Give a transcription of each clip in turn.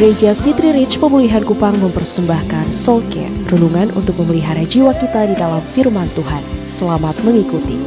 Gereja City Reach Pemulihan Kupang mempersembahkan Soul Care, renungan untuk memelihara jiwa kita di dalam firman Tuhan. Selamat mengikuti.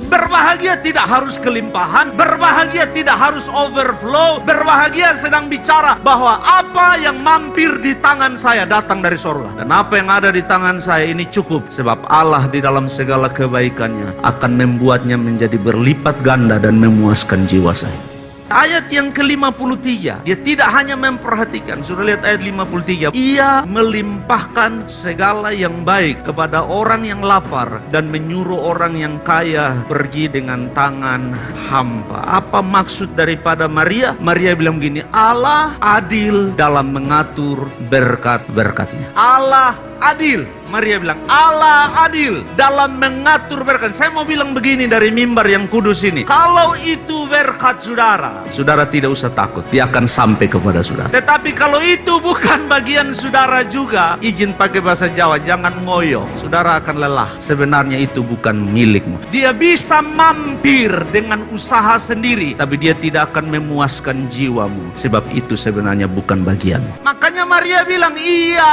Berbahagia tidak harus kelimpahan, berbahagia tidak harus overflow, berbahagia sedang bicara bahwa apa yang mampir di tangan saya datang dari surga. Dan apa yang ada di tangan saya ini cukup, sebab Allah di dalam segala kebaikannya akan membuatnya menjadi berlipat ganda dan memuaskan jiwa saya. Ayat yang ke-53, dia tidak hanya memperhatikan, sudah lihat ayat 53, ia melimpahkan segala yang baik kepada orang yang lapar dan menyuruh orang yang kaya pergi dengan tangan hampa. Apa maksud daripada Maria? Maria bilang begini, Allah adil dalam mengatur berkat-berkatnya. Allah adil. Maria bilang, Allah adil dalam mengatur berkat. Saya mau bilang begini dari mimbar yang kudus ini. Kalau itu berkat saudara, saudara tidak usah takut. Dia akan sampai kepada saudara. Tetapi kalau itu bukan bagian saudara juga, izin pakai bahasa Jawa, jangan ngoyo. Saudara akan lelah. Sebenarnya itu bukan milikmu. Dia bisa mampir dengan usaha sendiri, tapi dia tidak akan memuaskan jiwamu. Sebab itu sebenarnya bukan bagianmu. Makanya Maria bilang, ia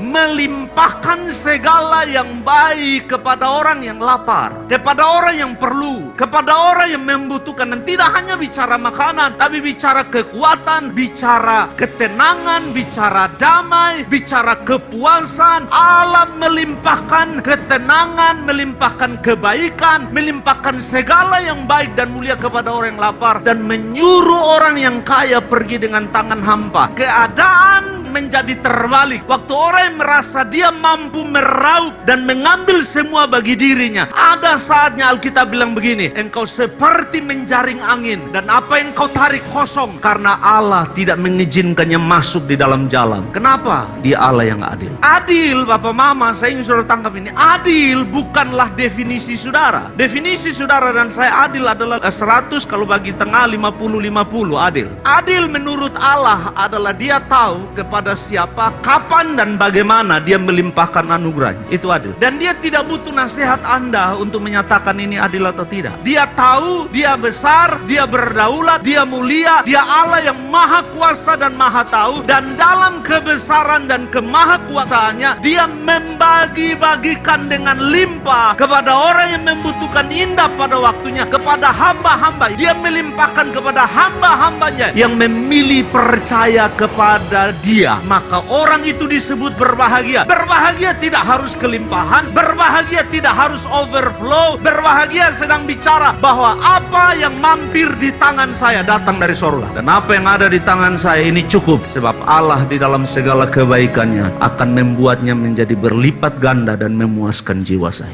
melimpahkan segala yang baik kepada orang yang lapar, kepada orang yang perlu, kepada orang yang membutuhkan. Dan tidak hanya bicara makanan, tapi bicara kekuatan, bicara ketenangan, bicara damai, bicara kepuasan. Allah melimpahkan ketenangan, melimpahkan kebaikan, melimpahkan segala yang baik dan mulia kepada orang yang lapar, dan menyuruh orang yang kaya pergi dengan tangan hampa. Keadaan menjadi terbalik. Waktu orang yang merasa dia mampu meraup dan mengambil semua bagi dirinya, ada saatnya Alkitab bilang begini, engkau seperti menjaring angin dan apa yang kau tarik kosong, karena Allah tidak mengizinkannya masuk di dalam jalan. Kenapa? Dia Allah yang adil. Adil, Bapak Mama, saya ingin saudara tangkap ini. Adil bukanlah definisi saudara. Definisi saudara dan saya adil adalah 100, kalau bagi tengah 50-50 adil. Adil menurut Allah adalah dia tahu kepada siapa, kapan dan bagaimana dia melimpahkan anugerahnya. Itu adil. Dan dia tidak butuh nasihat Anda untuk menyatakan ini adil atau tidak. Dia tahu, dia besar, dia berdaulat, dia mulia, dia Allah yang maha kuasa dan maha tahu. Dan dalam kebesaran dan kemahakuasaannya, dia membagi-bagikan dengan limpah kepada orang yang membutuhkan indah pada waktunya, kepada hamba-hamba. Dia melimpahkan kepada hamba-hambanya yang memilih percaya kepada dia. Maka orang itu disebut berbahagia. Berbahagia tidak harus kelimpahan, berbahagia tidak harus overflow, berbahagia sedang bicara bahwa apa yang mampir di tangan saya datang dari surga. Dan apa yang ada di tangan saya ini cukup, sebab Allah di dalam segala kebaikannya akan membuatnya menjadi berlipat ganda dan memuaskan jiwa saya.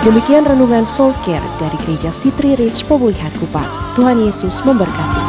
Demikian renungan Soul Care dari Gereja City Reach Pemulihan Kupang. Tuhan Yesus memberkati.